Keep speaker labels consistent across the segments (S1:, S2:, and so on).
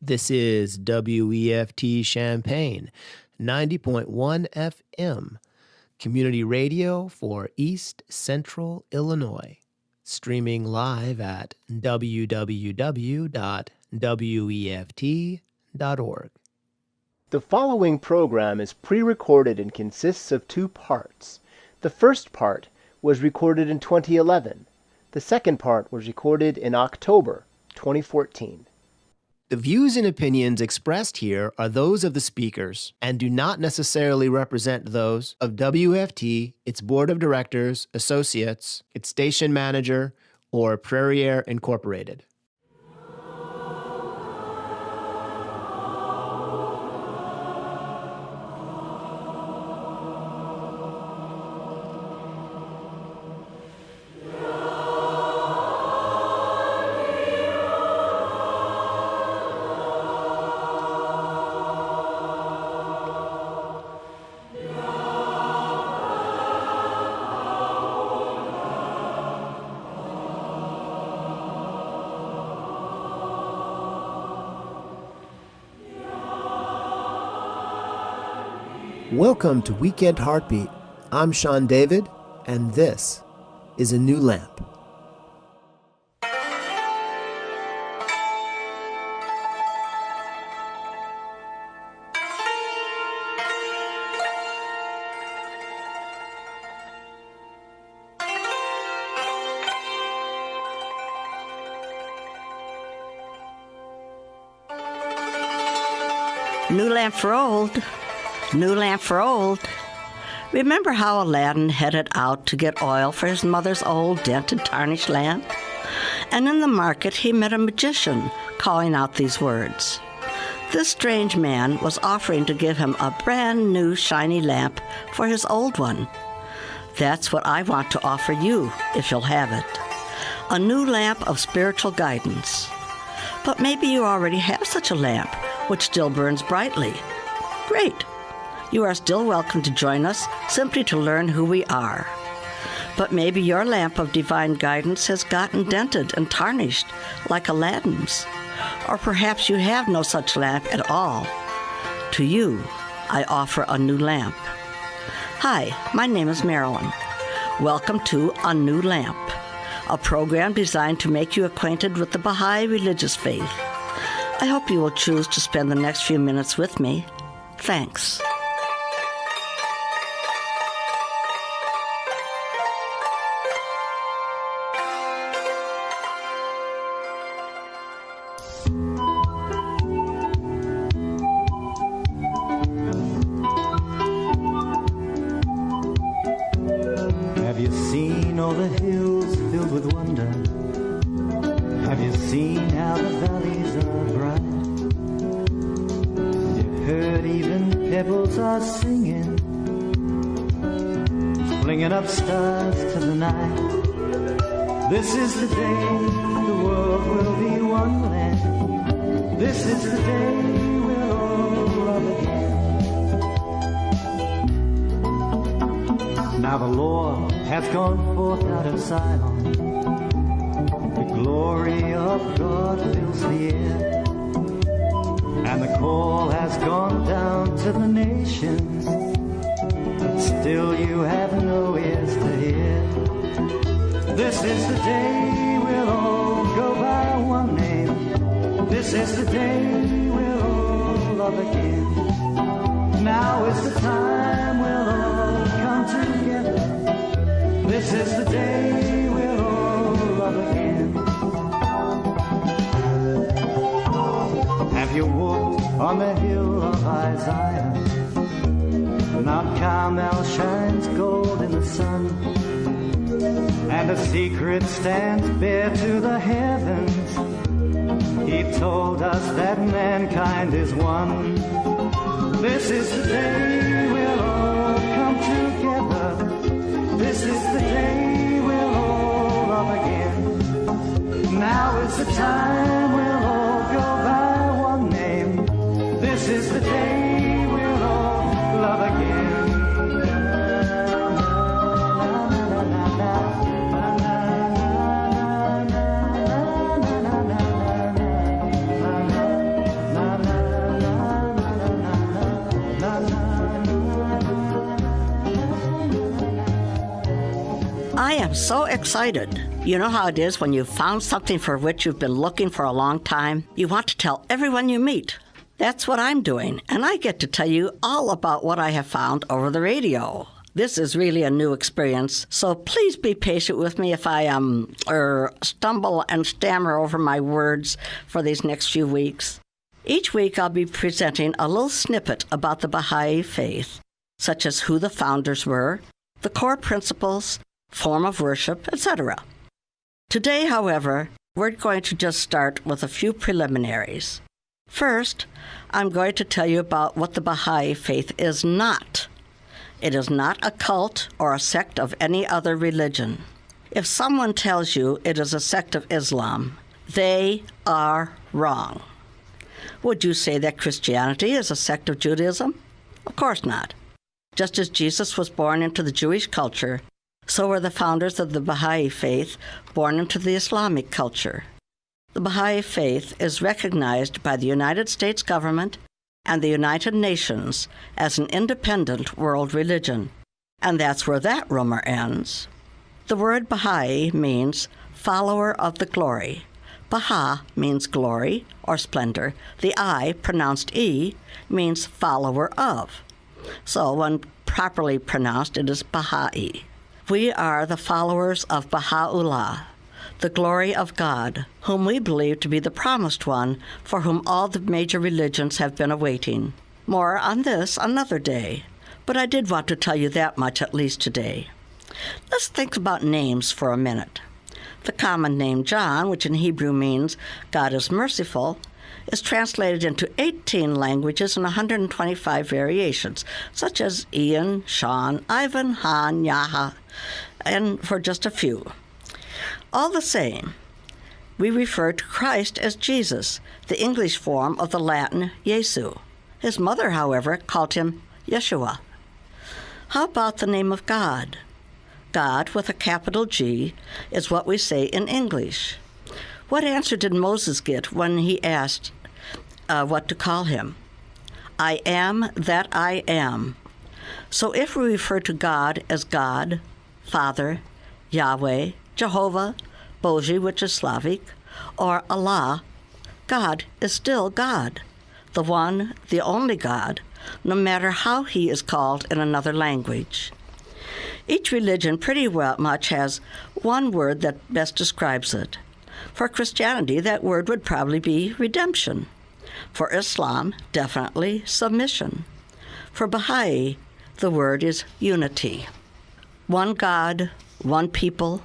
S1: This is WEFT Champaign, 90.1 FM, community radio for East Central Illinois. Streaming live at www.weft.org. The following program is pre-recorded and consists of two parts. The first part was recorded in 2011. The second part was recorded in October 2014. The views and opinions expressed here are those of the speakers and do not necessarily represent those of WFT, its board of directors, associates, its station manager, or Prairie Air Incorporated. Welcome to Weekend Heartbeat. I'm Sean David, and this is a new lamp.
S2: New lamp for old. New lamp for old. Remember how Aladdin headed out to get oil for his mother's old dented tarnished lamp? And in the market he met a magician calling out these words. This strange man was offering to give him a brand new shiny lamp for his old one. That's what I want to offer you, if you'll have it. A new lamp of spiritual guidance. But maybe you already have such a lamp, which still burns brightly. Great. You are still welcome to join us simply to learn who we are. But maybe your lamp of divine guidance has gotten dented and tarnished like Aladdin's. Or perhaps you have no such lamp at all. To you, I offer a new lamp. Hi, my name is Marilyn. Welcome to A New Lamp, a program designed to make you acquainted with the Bahá'í religious faith. I hope you will choose to spend the next few minutes with me. Thanks.
S3: Stars to the night. This is the day the world will be one land. This is the day we'll all love again. Now the Lord has gone forth out of Zion. The glory of God fills the air, and the call has gone down to the nations. Still you have no ears to hear. This is the day we'll all go by one name. This is the day we'll all love again. Now is the time we'll all come together. This is the day we'll all love again. Have you walked on the hill of Isaiah? Mount Carmel shines gold in the sun, and a secret stands bare to the heavens. He told us that mankind is one. This is the day we'll all come together. This is the day we'll all love again. Now is the time we'll all go by one name. This is the day we'll all love again.
S2: am so excited. You know how it is when you've found something for which you've been looking for a long time? You want to tell everyone you meet. That's what I'm doing, and I get to tell you all about what I have found over the radio. This is really a new experience, so please be patient with me if I stumble and stammer over my words for these next few weeks. Each week I'll be presenting a little snippet about the Bahá'í faith, such as who the founders were, the core principles, form of worship, etc. Today, however, we're going to just start with a few preliminaries. First, I'm going to tell you about what the Bahá'í faith is not. It is not a cult or a sect of any other religion. If someone tells you it is a sect of Islam, they are wrong. Would you say that Christianity is a sect of Judaism? Of course not. Just as Jesus was born into the Jewish culture, so were the founders of the Bahá'í faith born into the Islamic culture. The Bahá'í faith is recognized by the United States government and the United Nations as an independent world religion. And that's where that rumor ends. The word Bahá'í means follower of the glory. Bahá means glory or splendor. The I, pronounced E, means follower of. So when properly pronounced, it is Bahá'í. We are the followers of Baha'u'llah, the glory of God, whom we believe to be the promised one for whom all the major religions have been awaiting. More on this another day, but I did want to tell you that much at least today. Let's think about names for a minute. The common name John, which in Hebrew means God is merciful, is translated into 18 languages and 125 variations, such as Ian, Shaun, Ivan, Han, Yaha, and for just a few. All the same, we refer to Christ as Jesus, the English form of the Latin Jesu. His mother, however, called him Yeshua. How about the name of God? God, with a capital G, is what we say in English. What answer did Moses get when he asked what to call him? I am that I am. So if we refer to God as God, Father, Yahweh, Jehovah, Boží, which is Slavic, or Allah, God is still God, the one, the only God, no matter how he is called in another language. Each religion pretty well much has one word that best describes it. For Christianity, that word would probably be redemption. For Islam, definitely submission. For Bahá'í, the word is unity. One God, one people,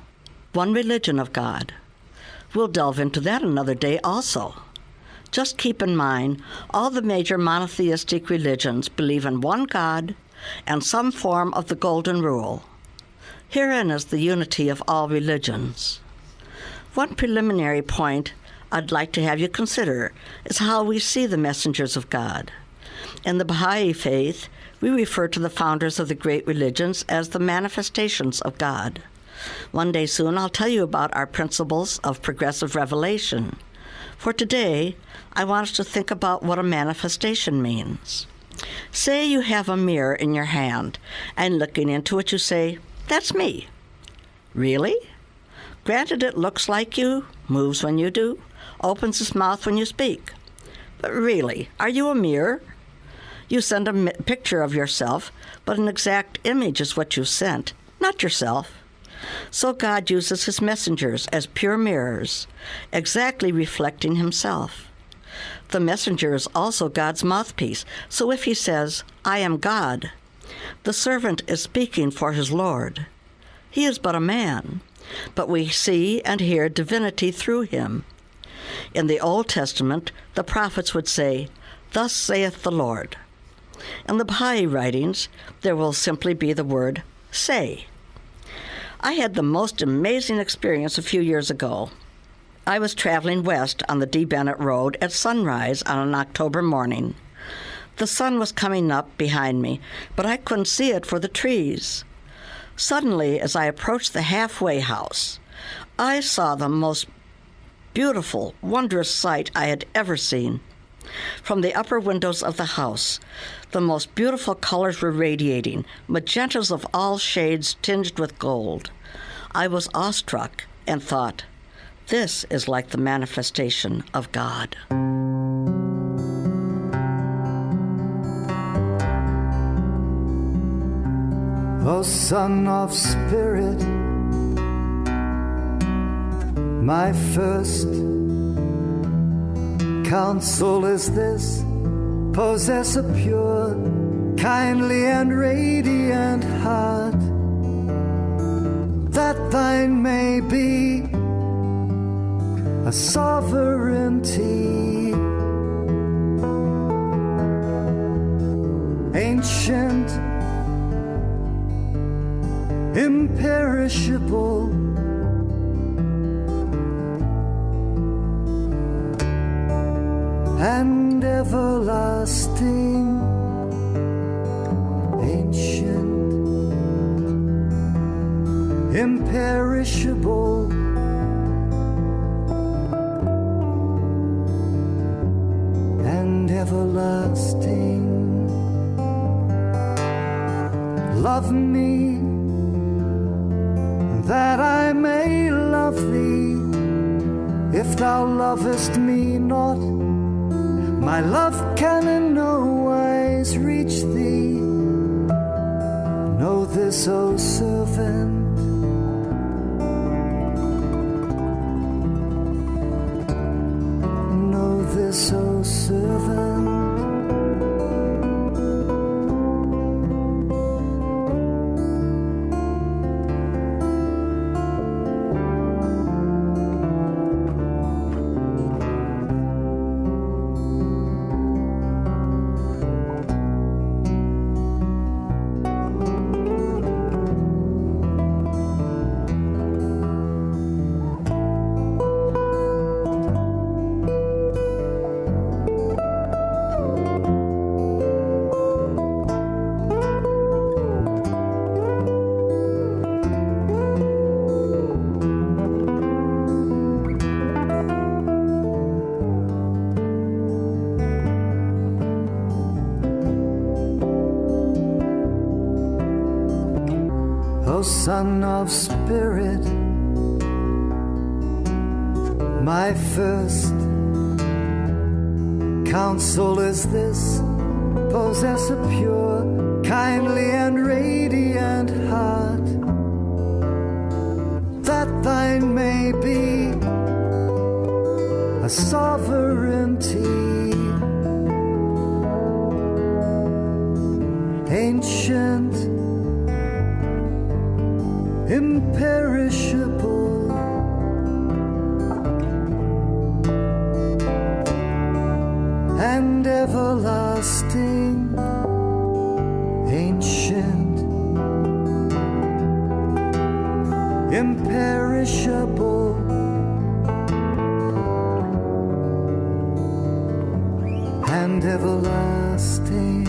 S2: one religion of God. We'll delve into that another day also. Just keep in mind, all the major monotheistic religions believe in one God and some form of the Golden Rule. Herein is the unity of all religions. One preliminary point I'd like to have you consider is how we see the messengers of God. In the Bahá'í faith, we refer to the founders of the great religions as the manifestations of God. One day soon, I'll tell you about our principles of progressive revelation. For today, I want us to think about what a manifestation means. Say you have a mirror in your hand, and looking into it, you say, "That's me." Really? Granted, it looks like you, moves when you do, opens its mouth when you speak. But really, are you a mirror? You send a picture of yourself, but an exact image is what you sent, not yourself. So God uses his messengers as pure mirrors, exactly reflecting himself. The messenger is also God's mouthpiece, so if he says, "I am God," the servant is speaking for his Lord. He is but a man, but we see and hear divinity through him. In the Old Testament, the prophets would say, "Thus saith the Lord." In the Bahá'í writings, there will simply be the word "say." I had the most amazing experience a few years ago. I was traveling west on the D. Bennett Road at sunrise on an October morning. The sun was coming up behind me, but I couldn't see it for the trees. Suddenly, as I approached the halfway house, I saw the most beautiful, wondrous sight I had ever seen. From the upper windows of the house, the most beautiful colors were radiating, magentas of all shades tinged with gold. I was awestruck and thought, this is like the manifestation of God.
S3: O Son of Spirit, my first counsel is this: possess a pure, kindly and radiant heart, that thine may be a sovereignty, ancient, imperishable, and everlasting, ancient, imperishable, and everlasting. Love me, that I may love thee. If thou lovest me not, my love can in no wise reach thee. Know this, O servant, know this, O servant. O Son of Spirit, my first counsel is this: possess a pure, kindly and radiant heart, that thine may be a sovereignty, ancient, imperishable, and everlasting, ancient, imperishable, and everlasting.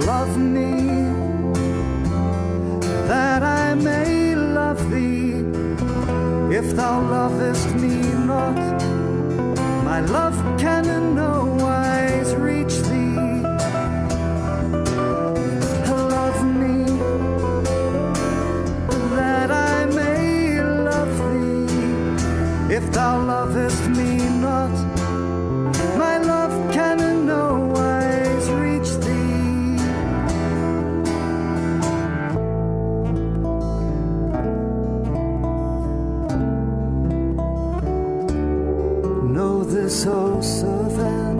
S3: Love me, that I may love thee. If thou lovest me not, my love can in no wise reach thee. Love me, that I may love thee. If thou lovest me not, my love can in no wise reach thee. Know this, O servant,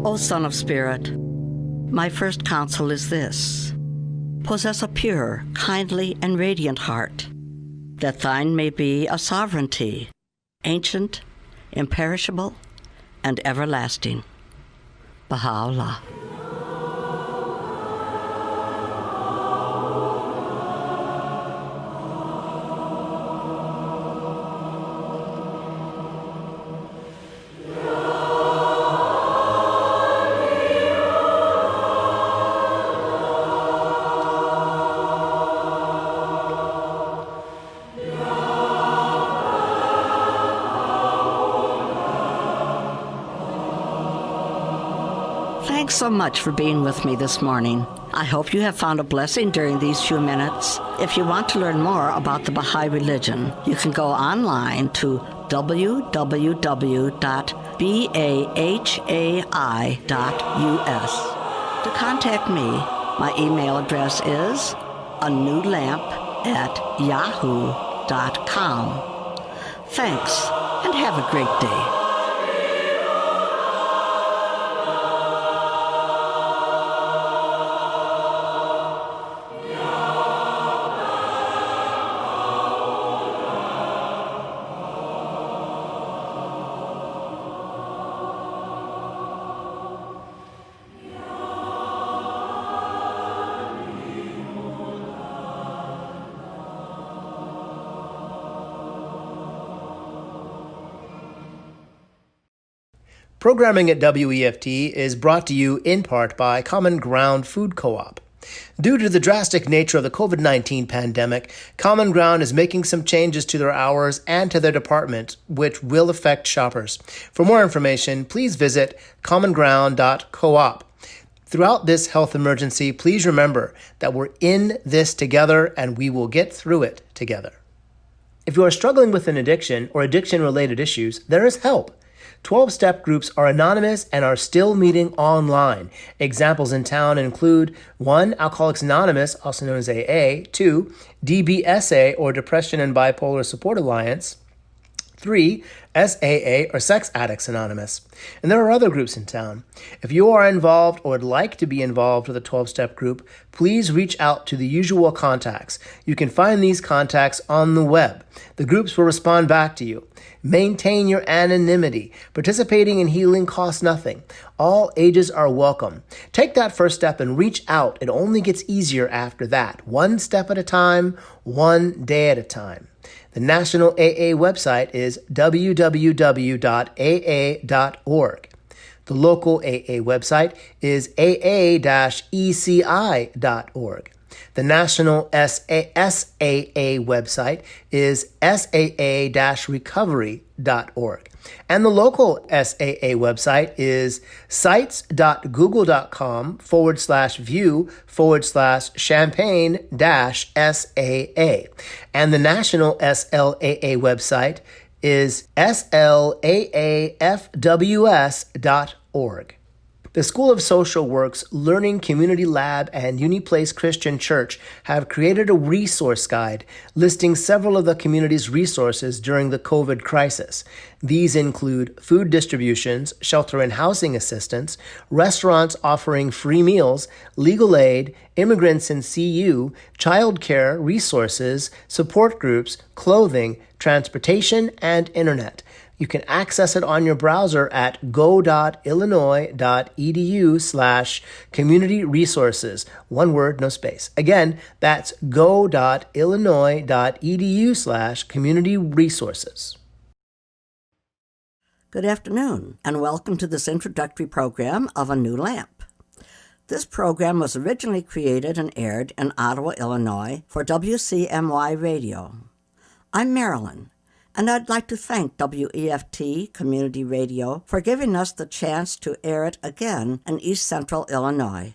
S2: O Son of Spirit, my first counsel is this: possess a pure, kindly, and radiant heart, that thine may be a sovereignty, ancient, imperishable, and everlasting. Baha'u'llah. Thanks so much for being with me this morning. I hope you have found a blessing during these few minutes. If you want to learn more about the Baha'i religion, you can go online to www.bahai.us. To contact me, my email address is anewlamp@yahoo.com. Thanks, and have a great day.
S1: Programming at WEFT is brought to you in part by Common Ground Food Co-op. Due to the drastic nature of the COVID-19 pandemic, Common Ground is making some changes to their hours and to their department, which will affect shoppers. For more information, please visit commonground.coop. Throughout this health emergency, please remember that we're in this together and we will get through it together. If you are struggling with an addiction or addiction-related issues, there is help. 12-step groups are anonymous and are still meeting online. Examples in town include 1. Alcoholics Anonymous, also known as AA, 2. DBSA, or Depression and Bipolar Support Alliance, 3. SAA, or Sex Addicts Anonymous. And there are other groups in town. If you are involved or would like to be involved with a 12-step group, please reach out to the usual contacts. You can find these contacts on the web. The groups will respond back to you. Maintain your anonymity. Participating in healing costs nothing. All ages are welcome. Take that first step and reach out. It only gets easier after that. One step at a time, one day at a time. The National AA website is www.aa.org. The local AA website is aa-eci.org. The National SAA website is saa-recovery.org. And the local SAA website is sites.google.com/view/champagne-SAA. And the National SLAA website is slaafws.org. The School of Social Work's Learning Community Lab and Uniplace Christian Church have created a resource guide listing several of the community's resources during the COVID crisis. These include food distributions, shelter and housing assistance, restaurants offering free meals, legal aid, immigrants in CU, childcare resources, support groups, clothing, transportation, and internet. You can access it on your browser at go.illinois.edu/community resources. One word, no space. Again, that's go.illinois.edu/community resources.
S2: Good afternoon, and welcome to this introductory program of A New Lamp. This program was originally created and aired in Ottawa, Illinois for WCMY Radio. I'm Marilyn, and I'd like to thank WEFT Community Radio for giving us the chance to air it again in East Central Illinois.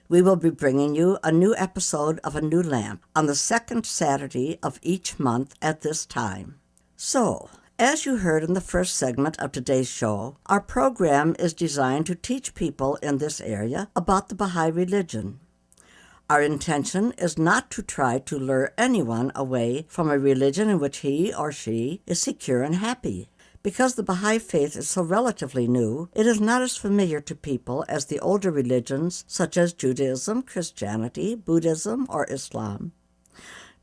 S2: We will be bringing you a new episode of A New Lamp on the second Saturday of each month at this time. So, as you heard in the first segment of today's show, our program is designed to teach people in this area about the Baha'i religion. Our intention is not to try to lure anyone away from a religion in which he or she is secure and happy. Because the Baha'i faith is so relatively new, it is not as familiar to people as the older religions such as Judaism, Christianity, Buddhism, or Islam.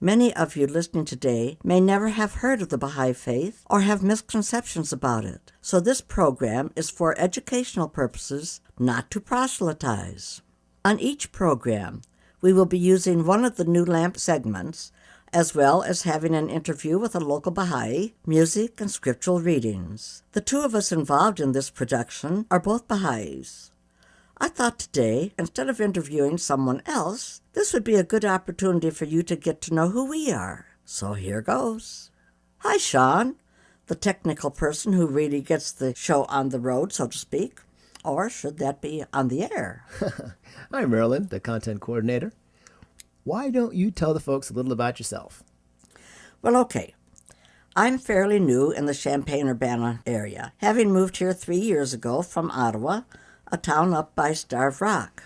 S2: Many of you listening today may never have heard of the Baha'i faith or have misconceptions about it, so this program is for educational purposes, not to proselytize. On each program, we will be using one of the New Lamp segments, as well as having an interview with a local Baha'i, music, and scriptural readings. The two of us involved in this production are both Baha'is. I thought today, instead of interviewing someone else, this would be a good opportunity for you to get to know who we are. So here goes. Hi, Shaun, the technical person who really gets the show on the road, so to speak. or should that be on the air?
S1: Hi, Marilyn, the content coordinator. Why don't you tell the folks a little about yourself?
S2: Well, okay. I'm fairly new in the Champaign-Urbana area, having moved here 3 years ago from Ottawa, a town up by Starved Rock.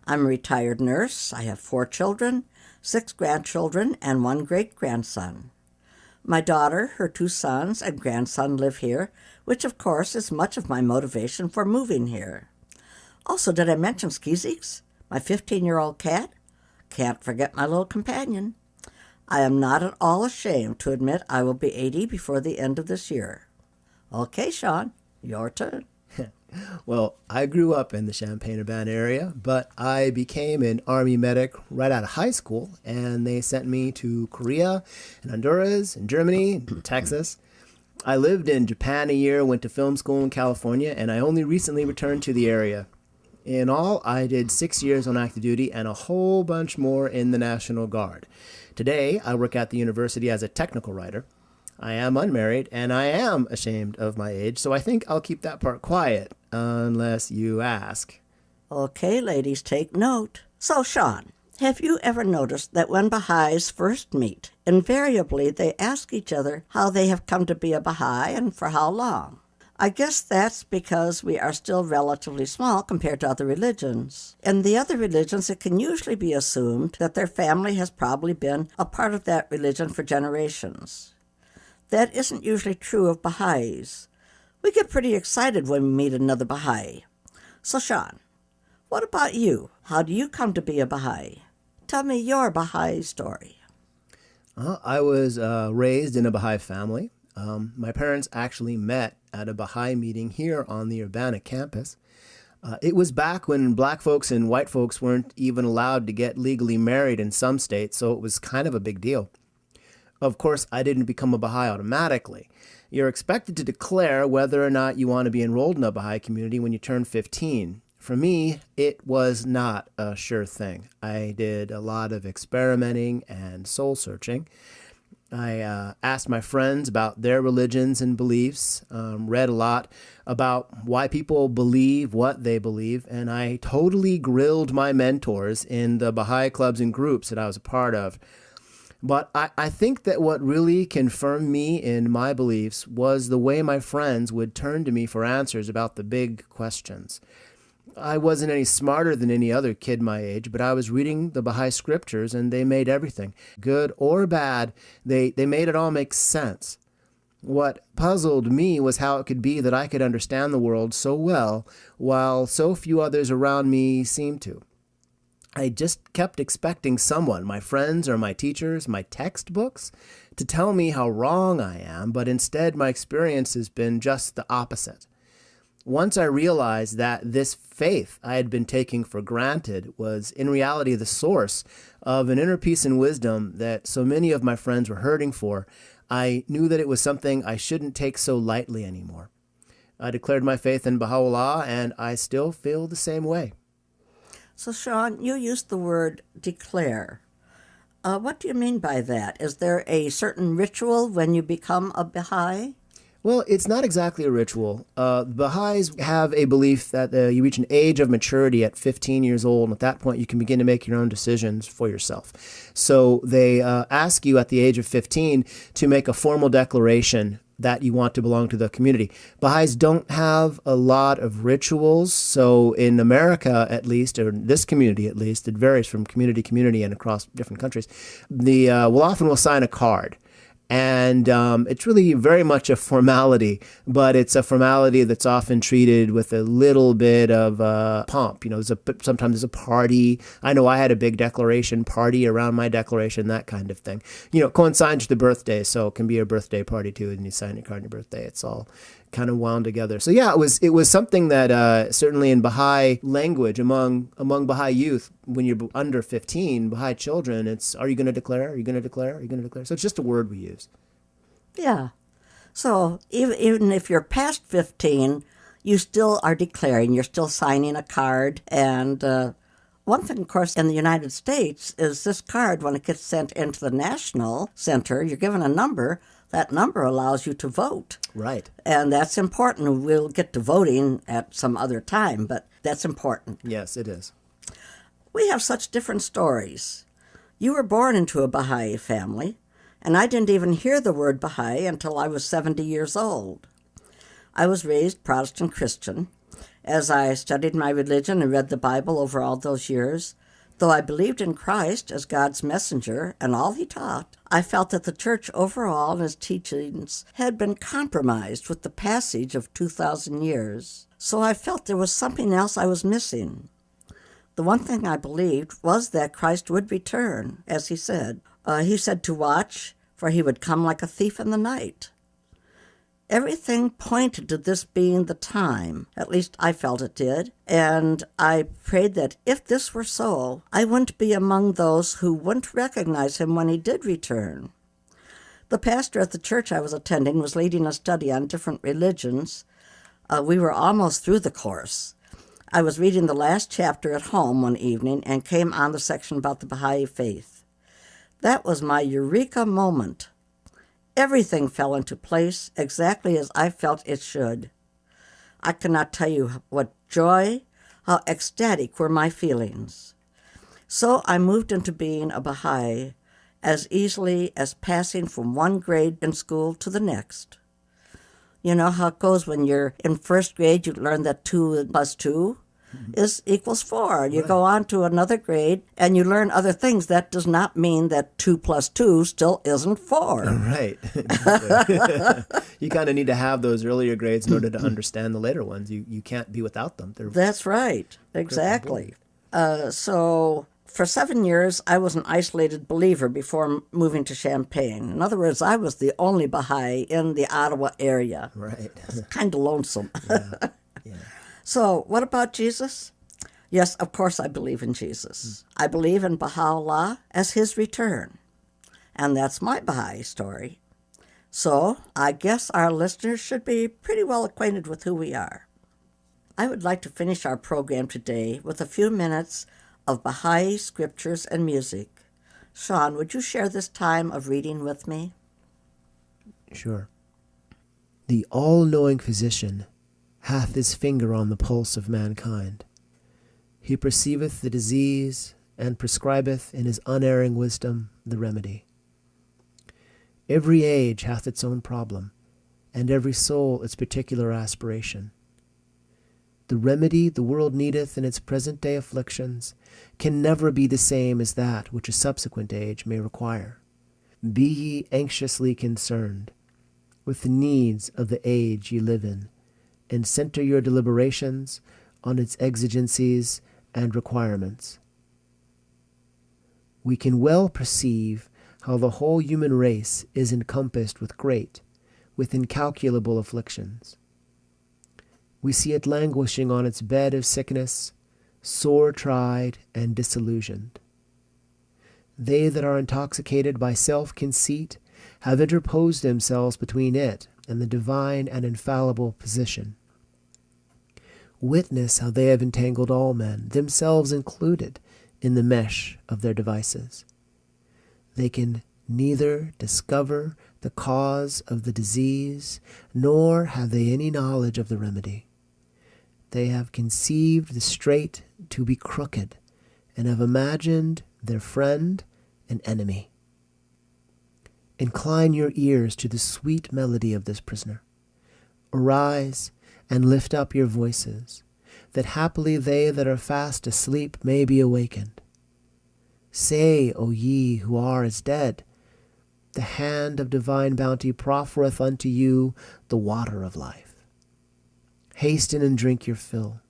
S2: I'm a retired nurse. I have 4 children, 6 grandchildren, and 1 great-grandson. My daughter, her 2 sons, and grandson live here, which of course is much of my motivation for moving here. Also, did I mention Skeezeeks, my 15-year-old cat? Can't forget my little companion. I am not at all ashamed to admit I will be 80 before the end of this year. Okay, Shaun, your turn.
S1: Well, I grew up in the Champaign-Urbana area, but I became an Army medic right out of high school, and they sent me to Korea and Honduras and Germany and Texas. I lived in Japan a year, went to film school in California, and I only recently returned to the area. In all, I did 6 years on active duty and a whole bunch more in the National Guard. Today, I work at the university as a technical writer. I am unmarried, and I am ashamed of my age, so I think I'll keep that part quiet, unless you ask.
S2: Okay, ladies, take note. So, Shaun, have you ever noticed that when Baha'is first meet, invariably they ask each other how they have come to be a Baha'i and for how long? I guess that's because we are still relatively small compared to other religions. In the other religions, it can usually be assumed that their family has probably been a part of that religion for generations. That isn't usually true of Baha'is. We get pretty excited when we meet another Baha'i. So, Shaun, what about you? How do you come to be a Baha'i? Tell me your Baha'i story.
S1: I was raised in a Baha'i family. My parents actually met at a Baha'i meeting here on the Urbana campus. It was back when black folks and white folks weren't even allowed to get legally married in some states, so it was kind of a big deal. Of course, I didn't become a Baha'i automatically. You're expected to declare whether or not you want to be enrolled in a Baha'i community when you turn 15. For me, it was not a sure thing. I did a lot of experimenting and soul searching. I asked my friends about their religions and beliefs, read a lot about why people believe what they believe, and I totally grilled my mentors in the Baha'i clubs and groups that I was a part of. But I think that what really confirmed me in my beliefs was the way my friends would turn to me for answers about the big questions. I wasn't any smarter than any other kid my age, but I was reading the Baha'i scriptures and they made everything, good or bad, they made it all make sense. What puzzled me was how it could be that I could understand the world so well while so few others around me seemed to. I just kept expecting someone, my friends or my teachers, my textbooks, to tell me how wrong I am, but instead my experience has been just the opposite. Once I realized that this faith I had been taking for granted was in reality the source of an inner peace and wisdom that so many of my friends were hurting for, I knew that it was something I shouldn't take so lightly anymore. I declared my faith in Baha'u'llah, and I still feel the same way.
S2: So, Shaun, you used the word declare. What do you mean by that? Is there a certain ritual when you become a Baha'i?
S1: Well, it's not exactly a ritual. Baha'is have a belief that you reach an age of maturity at 15 years old, and at that point you can begin to make your own decisions for yourself. So they ask you at the age of 15 to make a formal declaration that you want to belong to the community. Baha'is don't have a lot of rituals, so in America at least, or in this community at least, it varies from community to community and across different countries, we'll often sign a card. And it's really very much a formality, but it's a formality that's often treated with a little bit of pomp. You know, sometimes there's a party. I know I had a big declaration party around my declaration, that kind of thing. You know, it coincides with the birthday, so it can be a birthday party too, and you sign your card on your birthday. It's all kind of wound together. So yeah, it was something that certainly in Baha'i language, among Baha'i youth, when you're under 15, Baha'i children, it's, are you going to declare? Are you going to declare? Are you going to declare? So it's just a word we use.
S2: Yeah. So even if you're past 15, you still are declaring. You're still signing a card. And one thing, of course, in the United States is this card, when it gets sent into the National Center, you're given a number, that number allows you to vote.
S1: Right.
S2: And that's important. We'll get to voting at some other time, but that's important.
S1: Yes, it is.
S2: We have such different stories. You were born into a Bahá'í family, and I didn't even hear the word Bahá'í until I was 70 years old. I was raised Protestant Christian. As I studied my religion and read the Bible over all those years, though I believed in Christ as God's messenger and all he taught, I felt that the church overall and its teachings had been compromised with the passage of 2,000 years. So I felt there was something else I was missing. The one thing I believed was that Christ would return, as he said. He said to watch, for he would come like a thief in the night. Everything pointed to this being the time, at least I felt it did, and I prayed that if this were so, I wouldn't be among those who wouldn't recognize him when he did return. The pastor at the church I was attending was leading a study on different religions. We were almost through the course. I was reading the last chapter at home one evening and came on the section about the Bahá'í faith. That was my eureka moment. Everything fell into place exactly as I felt it should. I cannot tell you what joy, how ecstatic were my feelings. So I moved into being a Bahá'í as easily as passing from one grade in school to the next. You know how it goes when you're in first grade, you learn that 2 plus 2 equals 4. You go on to another grade and you learn other things. That does not mean that 2 plus 2 still isn't 4.
S1: Right. You kind of need to have those earlier grades in order to understand the later ones. You can't be without them.
S2: That's right. Exactly. So for 7 years, I was an isolated believer before moving to Champaign. In other words, I was the only Baha'i in the Ottawa area.
S1: Right.
S2: It's kind of lonesome.
S1: Yeah.
S2: So what about Jesus? Yes, of course I believe in Jesus. I believe in Baha'u'llah as his return. And that's my Baha'i story. So I guess our listeners should be pretty well acquainted with who we are. I would like to finish our program today with a few minutes of Baha'i scriptures and music. Shaun, would you share this time of reading with me?
S1: Sure. The all-knowing physician hath his finger on the pulse of mankind. He perceiveth the disease, and prescribeth in his unerring wisdom the remedy. Every age hath its own problem, and every soul its particular aspiration. The remedy the world needeth in its present-day afflictions can never be the same as that which a subsequent age may require. Be ye anxiously concerned with the needs of the age ye live in, and center your deliberations on its exigencies and requirements. We can well perceive how the whole human race is encompassed with great, with incalculable afflictions. We see it languishing on its bed of sickness, sore tried and disillusioned. They that are intoxicated by self-conceit have interposed themselves between it and the divine and infallible physician. Witness how they have entangled all men, themselves included, in the mesh of their devices. They can neither discover the cause of the disease, nor have they any knowledge of the remedy. They have conceived the straight to be crooked, and have imagined their friend an enemy. Incline your ears to the sweet melody of this prisoner. Arise and lift up your voices, that haply they that are fast asleep may be awakened. Say, O ye who are as dead, the hand of divine bounty proffereth unto you the water of life. Hasten and drink your fill.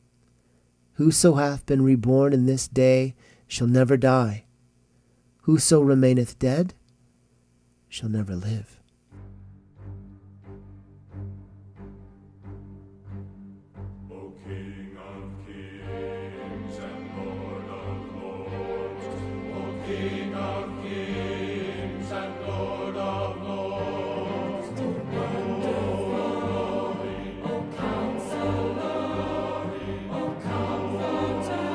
S1: Whoso hath been reborn in this day shall never die. Whoso remaineth dead shall never live.
S4: O King of kings and Lord of lords, O King of kings and Lord of lords, O glory, O Counselor, O Comforter,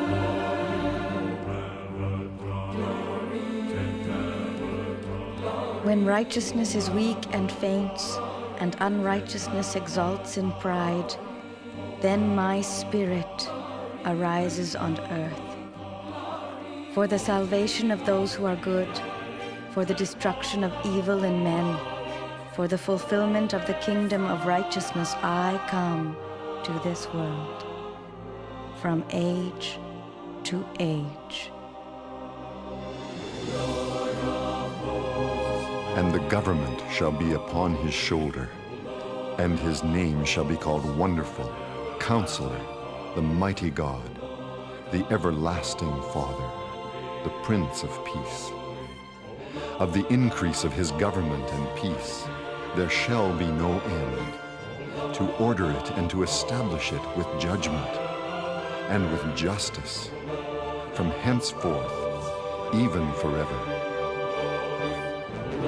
S5: When righteousness is weak and faints, and unrighteousness exalts in pride, then my spirit arises on earth. For the salvation of those who are good, for the destruction of evil in men, for the fulfillment of the kingdom of righteousness, I come to this world, from age to age.
S6: And the government shall be upon his shoulder, and his name shall be called Wonderful, Counselor, the Mighty God, the Everlasting Father, the Prince of Peace. Of the increase of his government and peace there shall be no end, to order it and to establish it with judgment and with justice, from henceforth, even forever.
S4: O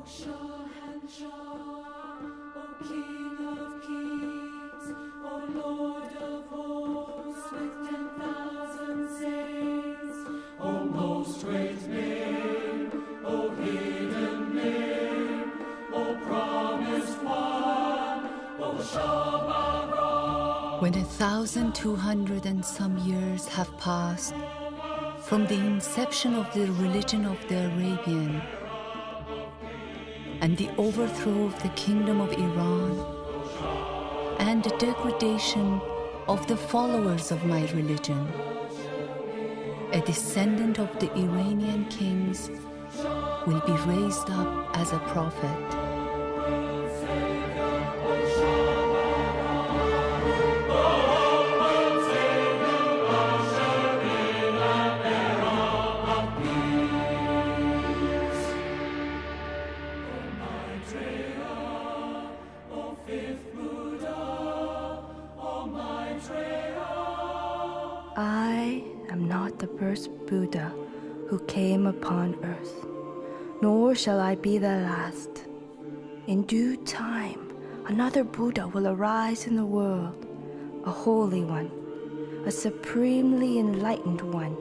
S4: Shaun and Shaun, O King of Kings, O Lord of hosts, with 10,000 saints, O most great name, O hidden name, O promised one, O Shabbat.
S7: When 1,200 and some years have passed from the inception of the religion of the Arabian and the overthrow of the kingdom of Iran and the degradation of the followers of my religion, a descendant of the Iranian kings will be raised up as a prophet.
S5: I am not the first Buddha who came upon earth, nor shall I be the last. In due time, another Buddha will arise in the world, a holy one, a supremely enlightened one,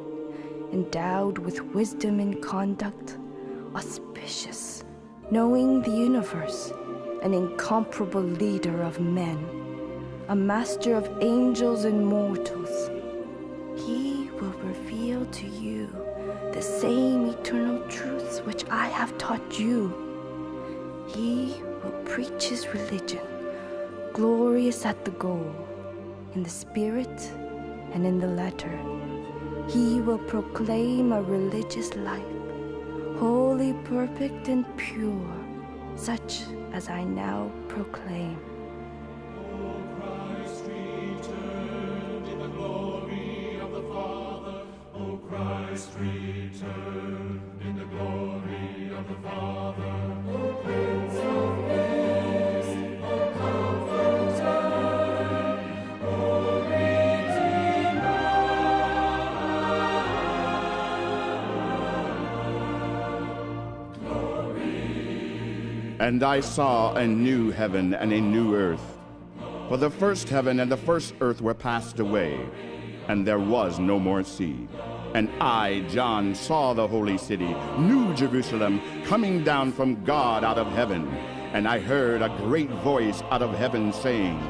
S5: endowed with wisdom in conduct, auspicious, knowing the universe, an incomparable leader of men, a master of angels and mortals. He will reveal to you the same eternal truths which I have taught you. He will preach his religion, glorious at the goal, in the spirit and in the letter. He will proclaim a religious life, holy, perfect, and pure, such as I now proclaim.
S4: Christ returned in the glory of the Father. O Christ returned in the glory of the Father. O Prince of Peace, O Comforter, O Redeemer.
S8: And I saw a new heaven and a new earth. For the first heaven and the first earth were passed away, and there was no more sea. And I, John, saw the holy city, New Jerusalem, coming down from God out of heaven. And I heard a great voice out of heaven saying,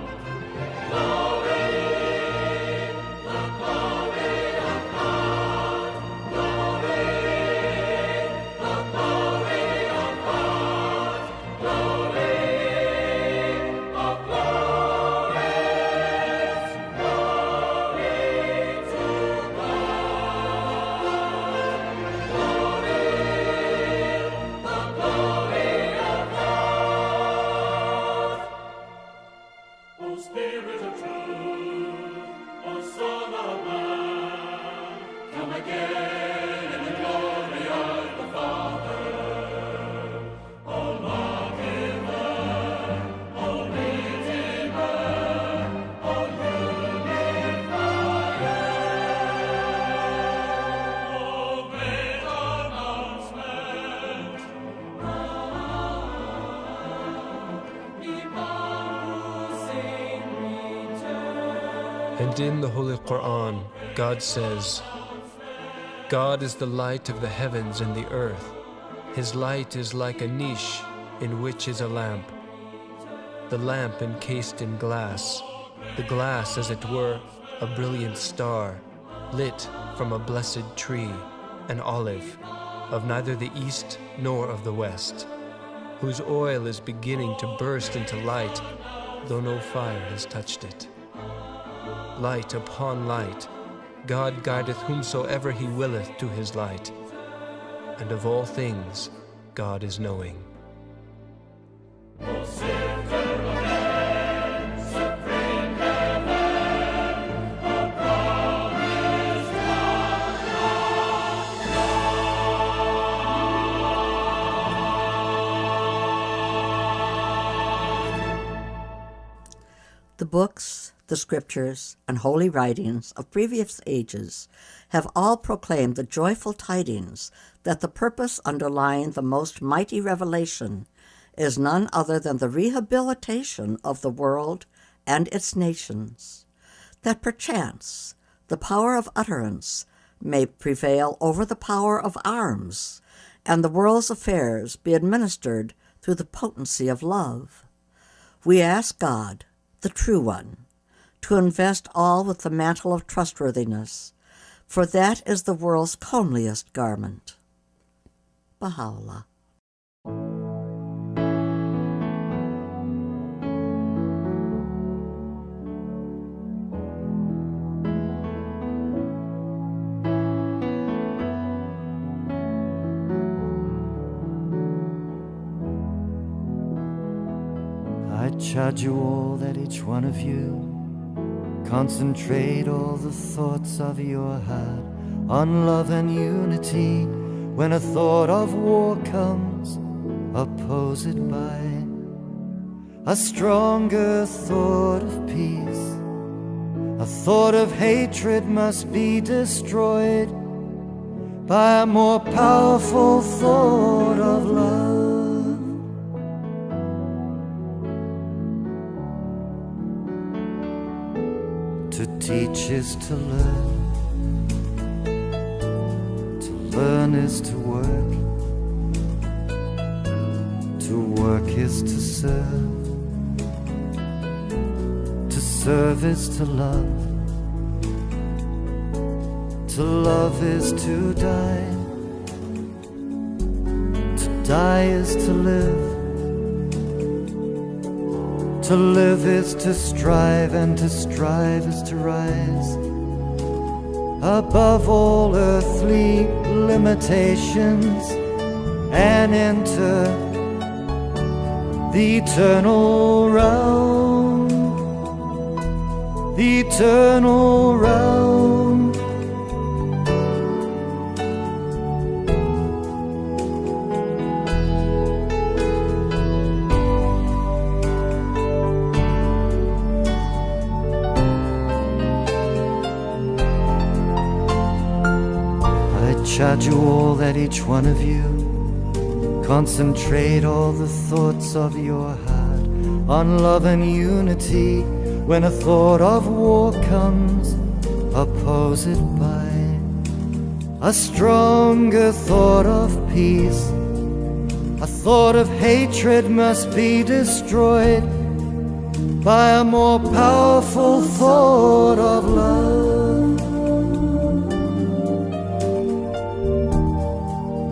S4: O Spirit of truth, O Son of Man, come again in the glory of the Father. O Lawgiver, O Redeemer, O Unifier. O great announcement.
S9: And in the Holy Quran, God says, God is the light of the heavens and the earth. His light is like a niche in which is a lamp. The lamp encased in glass, the glass as it were a brilliant star, lit from a blessed tree, an olive, of neither the east nor of the west, whose oil is beginning to burst into light, though no fire has touched it. Light upon light, God guideth whomsoever he willeth to his light, and of all things God is knowing.
S2: The books, the scriptures, and holy writings of previous ages have all proclaimed the joyful tidings that the purpose underlying the most mighty revelation is none other than the rehabilitation of the world and its nations, that perchance the power of utterance may prevail over the power of arms, and the world's affairs be administered through the potency of love. We ask God, the true one, to invest all with the mantle of trustworthiness, for that is the world's comeliest garment. Baha'u'llah.
S3: I charge you all that each one of you concentrate all the thoughts of your heart on love and unity. When a thought of war comes, oppose it by a stronger thought of peace. A thought of hatred must be destroyed by a more powerful thought of love. To teach is to learn is to work is to serve is to love is to die is to live is to strive, and to strive is to rise above all earthly limitations and enter the eternal realm, the eternal realm. Charge you all that each one of you concentrate all the thoughts of your heart on love and unity. When a thought of war comes, oppose it by a stronger thought of peace. A thought of hatred must be destroyed by a more powerful thought of love.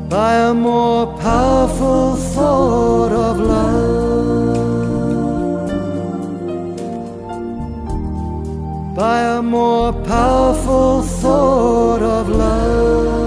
S3: By a more powerful thought of love. By a more powerful thought of love.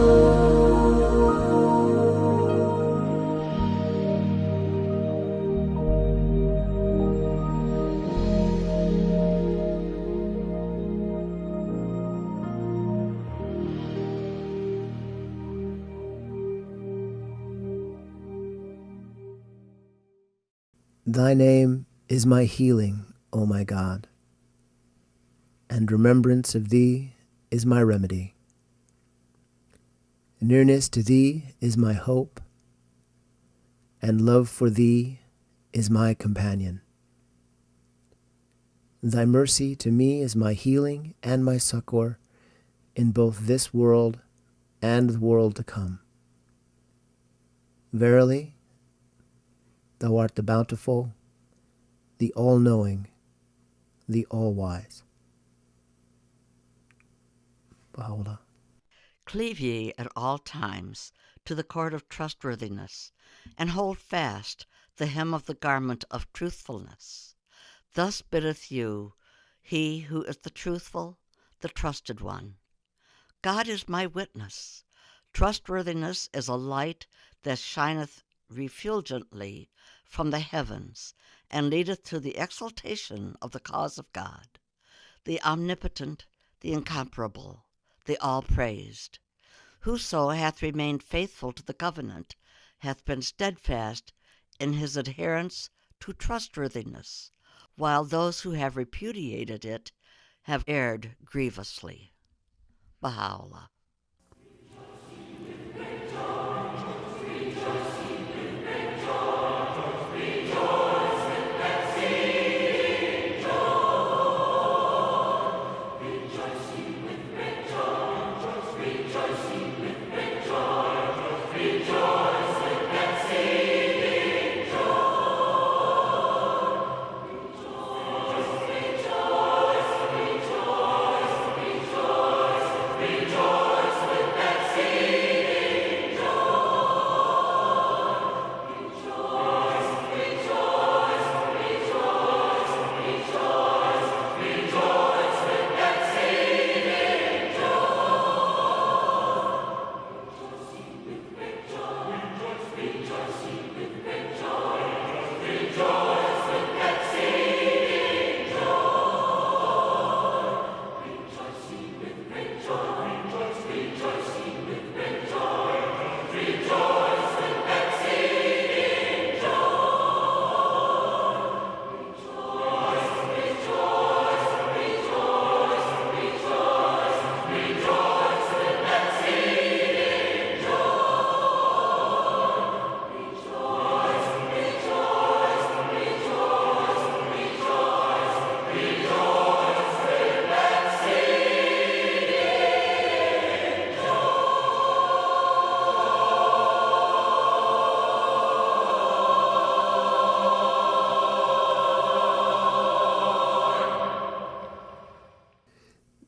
S1: Thy name is my healing, O my God, and remembrance of Thee is my remedy. Nearness to Thee is my hope, and love for Thee is my companion. Thy mercy to me is my healing and my succor in both this world and the world to come. Verily, thou art the bountiful, the all-knowing, the all-wise. Baha'u'llah.
S2: Cleave ye at all times to the cord of trustworthiness, and hold fast the hem of the garment of truthfulness. Thus biddeth you he who is the truthful, the trusted one. God is my witness. Trustworthiness is a light that shineth refulgently from the heavens, and leadeth to the exaltation of the cause of God, the omnipotent, the incomparable, the all-praised. Whoso hath remained faithful to the covenant hath been steadfast in his adherence to trustworthiness, while those who have repudiated it have erred grievously. Baha'u'llah.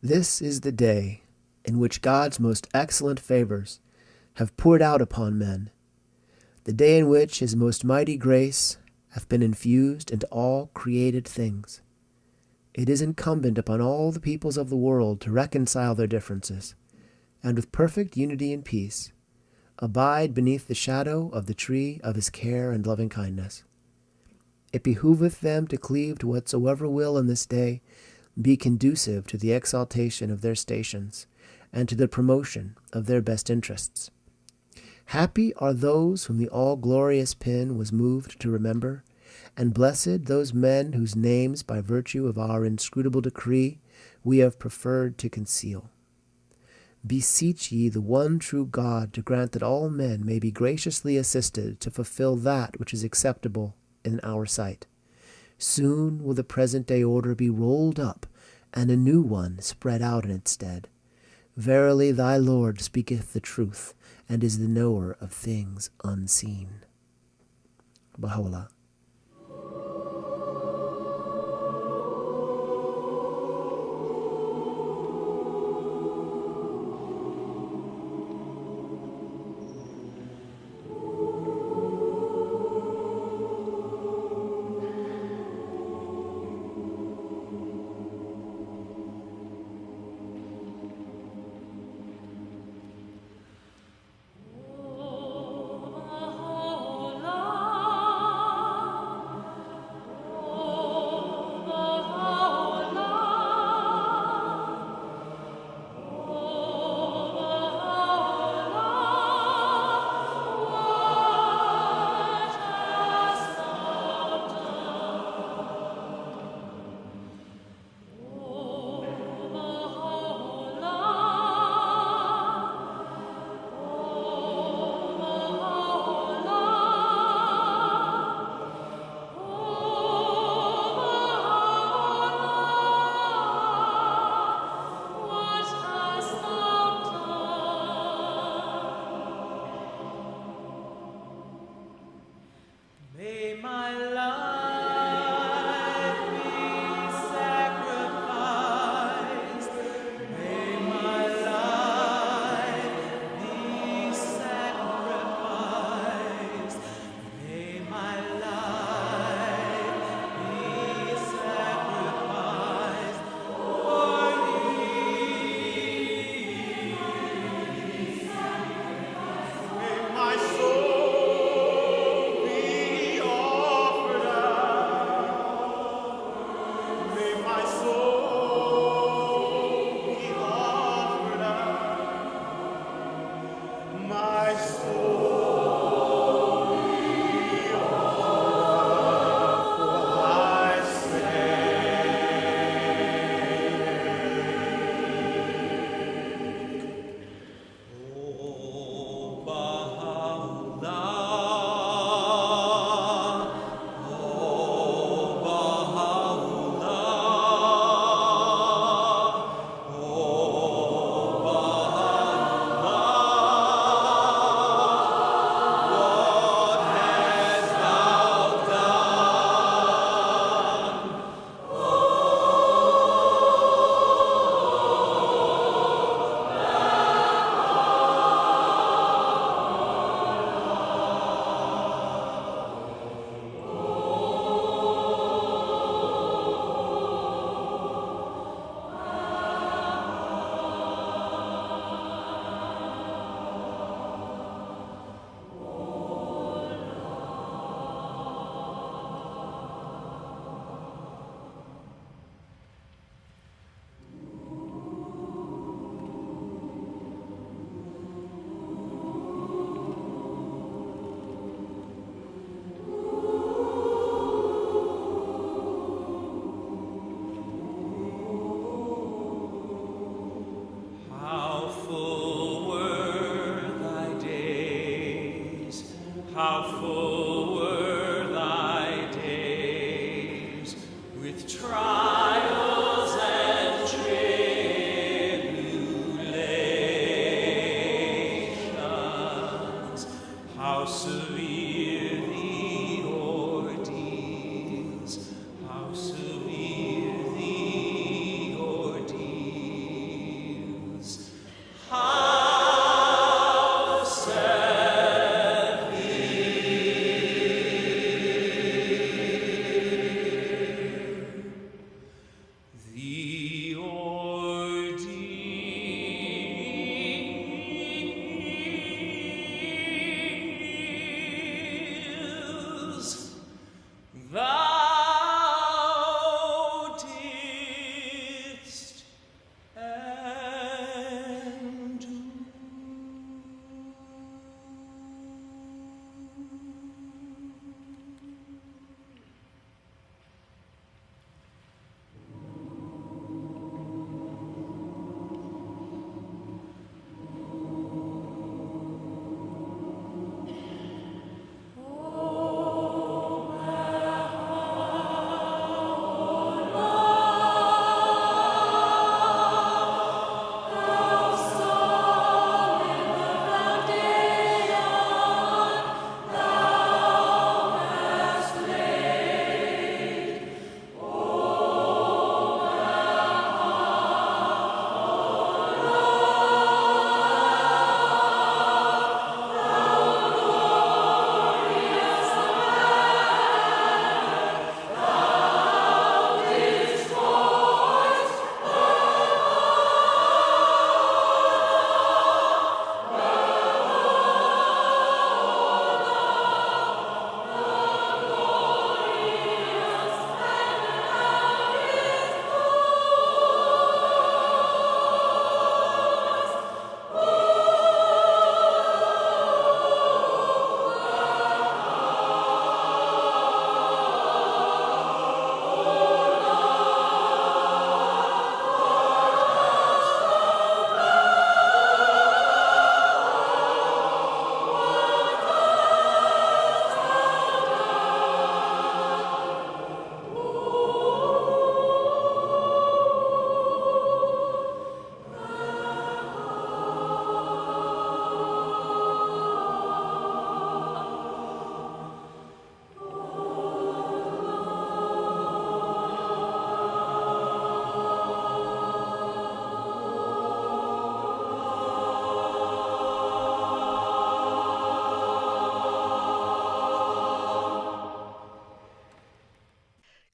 S1: This is the day in which God's most excellent favors have poured out upon men, the day in which his most mighty grace hath been infused into all created things. It is incumbent upon all the peoples of the world to reconcile their differences, and with perfect unity and peace, abide beneath the shadow of the tree of his care and loving kindness. It behooveth them to cleave to whatsoever will in this day be conducive to the exaltation of their stations, and to the promotion of their best interests. Happy are those whom the all-glorious pen was moved to remember, and blessed those men whose names, by virtue of our inscrutable decree, we have preferred to conceal. Beseech ye the one true God to grant that all men may be graciously assisted to fulfill that which is acceptable in our sight. Soon will the present-day order be rolled up, and a new one spread out in its stead. Verily thy Lord speaketh the truth, and is the knower of things unseen. Baha'u'llah.
S10: May my life be sacrificed. May my life be sacrificed. May my life be sacrificed for thee. May my soul be offered up. May my soul be offered up. My soul be offered for thy sake. O Baha'u'llah, O Baha'u'llah, O Baha'u'llah, what hast thou done? How full were thy days, how full were thy days, with trials and tribulations, how severe the ordeals, how severe the ordeals. How severe.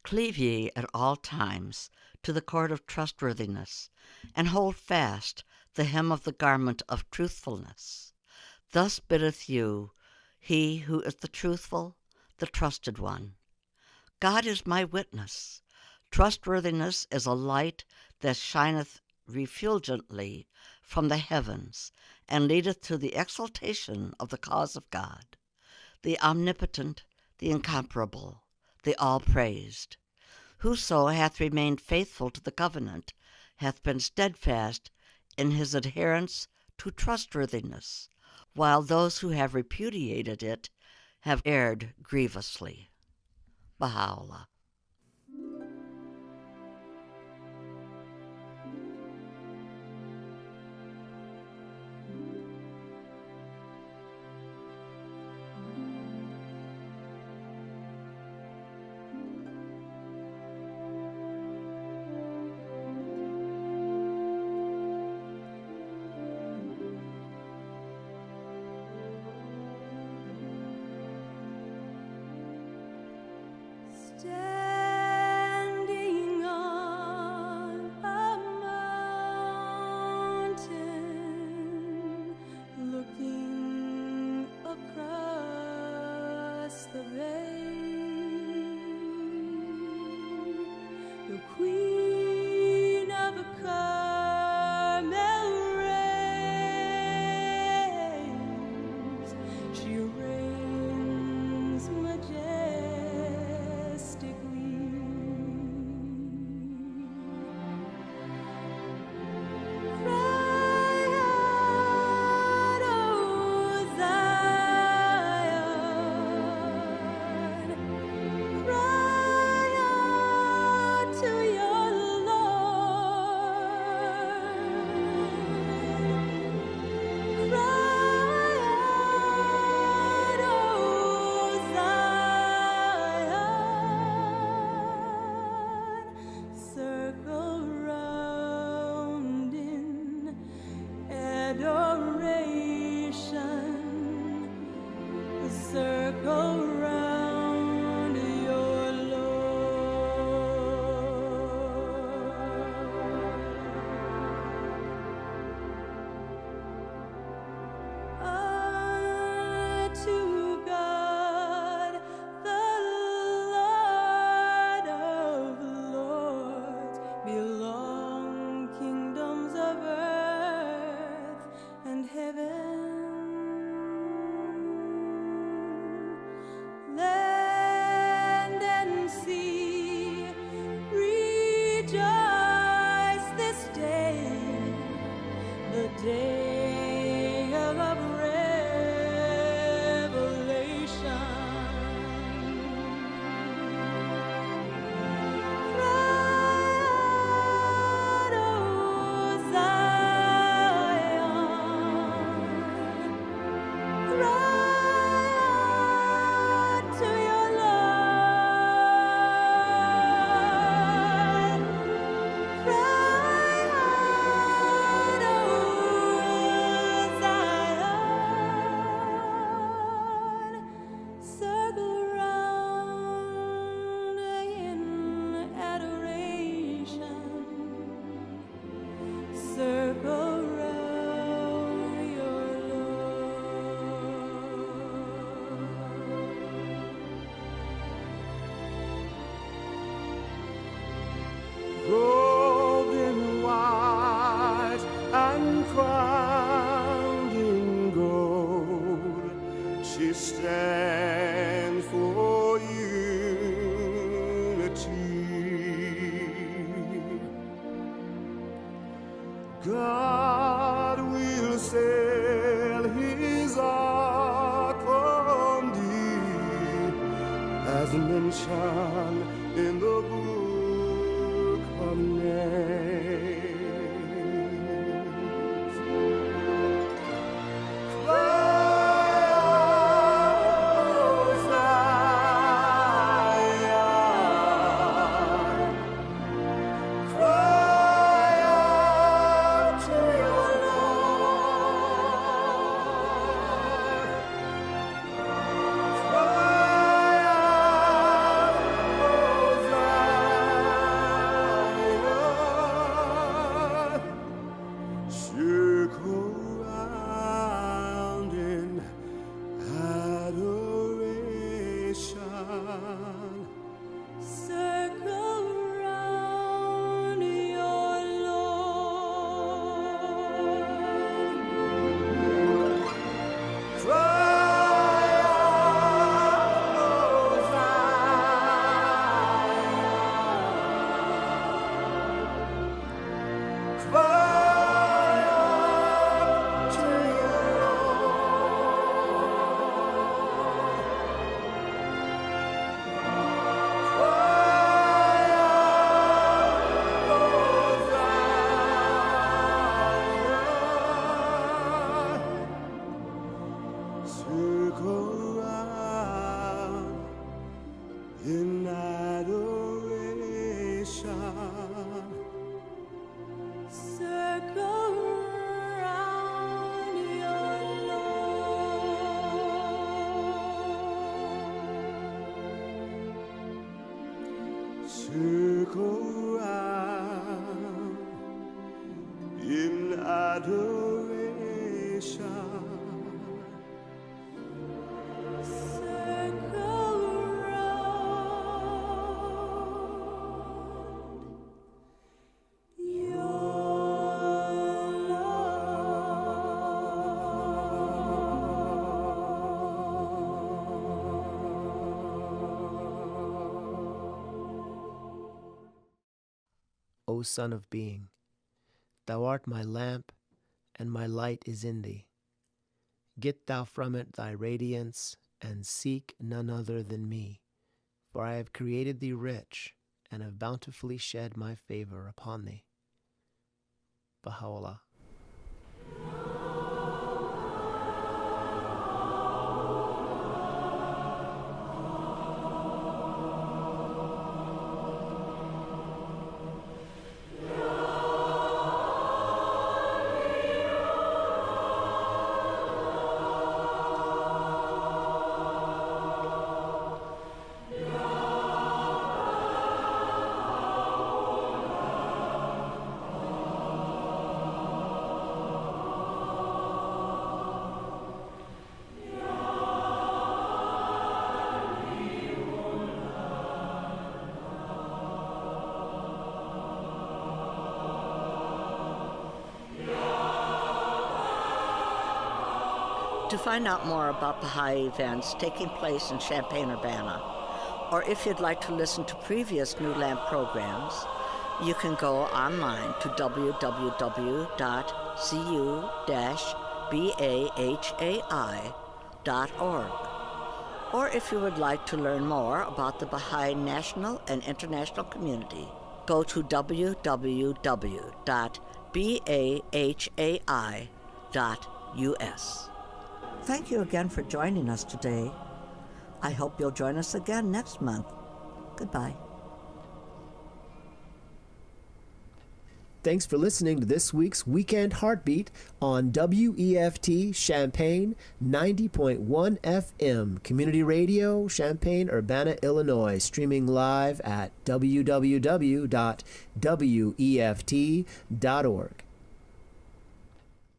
S2: Cleave ye at all times to the cord of trustworthiness, and hold fast the hem of the garment of truthfulness. Thus biddeth you he who is the truthful, the trusted one. God is my witness. Trustworthiness is a light that shineth refulgently from the heavens, and leadeth to the exaltation of the cause of God, the omnipotent, the incomparable, the all-praised. Whoso hath remained faithful to the covenant hath been steadfast in his adherence to trustworthiness, while those who have repudiated it have erred grievously. Baha'u'llah.
S11: Standing on a mountain, looking across the bay, the Queen of Carmel reigns. She reigns majestically. Cry out, O Zion. Cry out to your Lord. Cry out, O Zion. Circle round in adoration. Circle round your Lord. To God, the Lord of lords, belong kingdoms of earth and heaven. Land and sea, rejoice this day, the day of revelation. Cry out, O Zion. Cry out to your Lord. Cry out, O Zion. Circle round in adoration. Circle round your
S4: Robed in white and crowned in gold, she stands for unity. God will sail his ark on deep, as mentioned in the book of names. Cry out, O Zion. Cry out to your Lord. Cry out, O Zion.
S12: around in adoration.
S1: O Son of Being, thou art my lamp, and my light is in thee. Get thou from it thy radiance, and seek none other than me. For I have created thee rich, and have bountifully shed my favor upon thee. Baha'u'llah.
S2: To find out more about Baha'i events taking place in Champaign-Urbana, or if you'd like to listen to previous NewLamp programs, you can go online to www.cu-bahai.org. Or if you would like to learn more about the Baha'i national and international community, go to www.bahai.us. Thank you again for joining us today. I hope you'll join us again next month. Goodbye.
S1: Thanks for listening to this week's Weekend Heartbeat on WEFT Champaign 90.1 FM Community Radio, Champaign-Urbana, Illinois, streaming live at www.weft.org.